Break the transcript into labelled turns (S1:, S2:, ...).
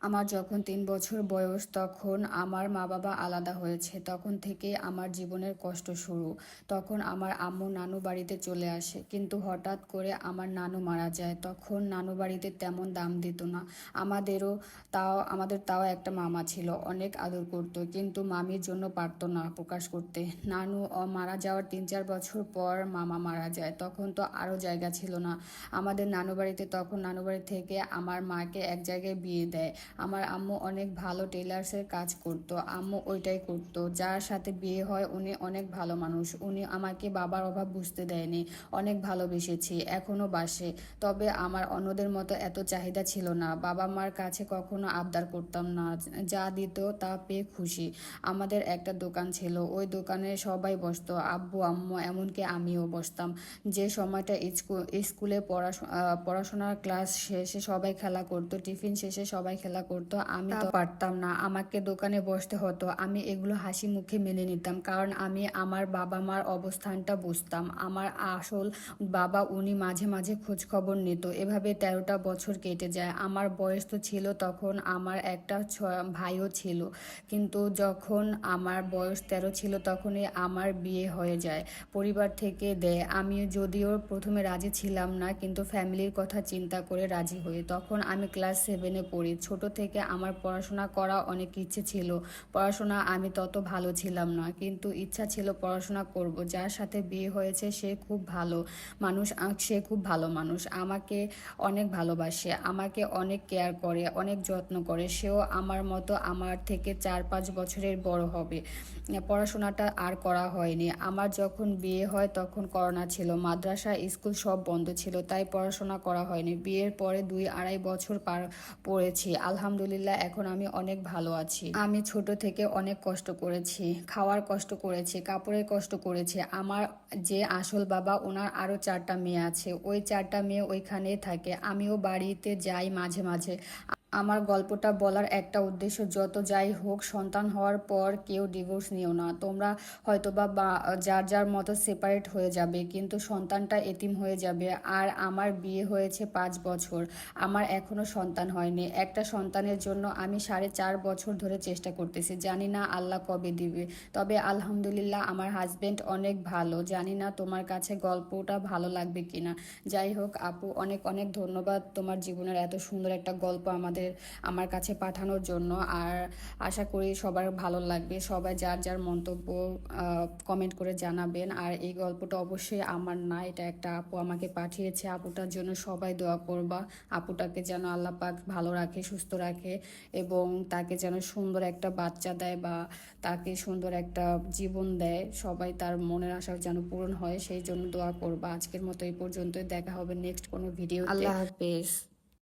S1: আমার যখন ৩ বছর বয়স তখন আমার মা বাবা আলাদা হয়েছে। তখন থেকে আমার জীবনের কষ্ট শুরু। তখন আমার আম্মু নানু বাড়িতে চলে আসে, কিন্তু হঠাৎ করে আমার নানু মারা যায়। তখন নানু বাড়িতে তেমন দাম দিত না। আমাদের তাও একটা মামা ছিল, অনেক আদর করতো, কিন্তু মামির জন্য পারতো না প্রকাশ করতে। নানু মারা যাওয়ার ৩-৪ বছর পর মামা মারা যায়। তখন তো আরও জায়গা ছিল না আমাদের নানু বাড়িতে। তখন নানু বাড়ি থেকে আমার মাকে এক জায়গায় বিয়ে দেয়। আমার আম্মু অনেক ভালো টেলার্সের কাজ করতো, আম্মু ওইটাই করতো। যার সাথে বিয়ে হয় উনি অনেক ভালো মানুষ। উনি আমাকে বাবার অভাব বুঝতে দেয়নি, অনেক ভালোবেসেছি, এখনো বাসে। তবে আমার অন্যদের মতো এত চাহিদা ছিল না। বাবা মার কাছে কখনো আবদার করতাম না, যা দিত তা পেয়ে খুশি। আমাদের একটা দোকান ছিল, ওই দোকানে সবাই বসতো, আব্বু আম্মু এমনকি আমিও বসতাম। যে সময়টা স্কুলে পড়াশোনার ক্লাস শেষে সবাই খেলা করতো, টিফিন শেষে সবাই খেলা করতো, আমি তো পারতাম না, আমাকে দোকানে বসতে হতো। আমি এগুলো হাসি মুখে মেনে নিতাম, কারণ আমি আমার বাবা মার অবস্থানটা বুঝতাম। আমার আসল বাবা উনি মাঝে মাঝে খোঁজ খবর নিত। এভাবে 13টা বছর কেটে যায়। আমার বয়স তো ছিল তখন, আমার একটা ভাইও ছিল। কিন্তু যখন আমার বয়স 13 ছিল তখনই আমার বিয়ে হয়ে যায়, পরিবার থেকে দেয়। আমি যদিও প্রথমে রাজি ছিলাম না, কিন্তু ফ্যামিলির কথা চিন্তা করে রাজি হই। তখন আমি ক্লাস 7-এ পড়ি। ছোট থেকে আমার পড়াশোনা করা অনেক ইচ্ছে ছিল। পড়াশোনা আমি তত ভালো ছিলাম না, কিন্তু ইচ্ছা ছিল পড়াশোনা করব। যার সাথে বিয়ে হয়েছে সে খুব ভালো মানুষ, সে খুব ভালো মানুষ, আমাকে অনেক ভালোবাসে, আমাকে অনেক কেয়ার করে, অনেক যত্ন করে। সেও আমার মতো আমার থেকে 4-5 বছরের বড় হবে। পড়াশোনাটা আর করা হয়নি। আমার যখন বিয়ে হয় তখন করোনা ছিল, মাদ্রাসা স্কুল সব বন্ধ ছিল, তাই পড়াশোনা করা হয়নি। বিয়ের পরে 2-2.5 বছর পড়েছি। আলহামদুলিল্লাহ এখন আমি অনেক ভালো আছি। আমি ছোট থেকে অনেক কষ্ট করেছি, খাওয়ার কষ্ট করেছি, কাপড়ের কষ্ট করেছি। আমার যে আসল বাবা ওনার আরও 4টা মেয়ে আছে, ওই 4টা মেয়ে ওইখানেই থাকে, আমিও বাড়িতে যাই মাঝে মাঝে। আমার গল্পটা বলার একটা উদ্দেশ্য, যত যাই হোক সন্তান হওয়ার পর কেউ ডিভোর্স নিও না। তোমরা হয়তোবা যার যার মতো সেপারেট হয়ে যাবে, কিন্তু সন্তানটা এতিম হয়ে যাবে। আর আমার বিয়ে হয়েছে 5 বছর, আমার এখনো সন্তান হয়নি। একটা সন্তানের জন্য আমি 4.5 বছর ধরে চেষ্টা করতেছি, জানি না আল্লাহ কবে দিবে। তবে আলহামদুলিল্লাহ আমার হাজবেন্ড অনেক ভালো। জানি না তোমার কাছে গল্পটা ভালো লাগবে কিনা। যাই হোক আপু, অনেক অনেক ধন্যবাদ তোমার জীবনের এত সুন্দর একটা গল্প আমার কাছে পাঠানোর জন্য। আর আশা করি সবার ভালো লাগবে। সবাই যার যার মন্তব্য কমেন্ট করে জানাবেন। আর এই গল্পটা অবশ্যই আমার না, এটা একটা আপু আমাকে পাঠিয়েছে। আপুটার জন্য সবাই দোয়া করবা। আপুটাকে যেন আল্লাহ পাক ভালো রাখে, সুস্থ রাখে, এবং তাকে যেন সুন্দর একটা বাচ্চা দেয়, বা তাকে সুন্দর একটা জীবন দেয়। সবাই তার মনের আশা যেন পূরণ হয়, সেই জন্য দোয়া করবা। আজকের মতো এই পর্যন্তই, দেখা হবে নেক্সট কোনো ভিডিওতে। আল্লাহ হাফেজ।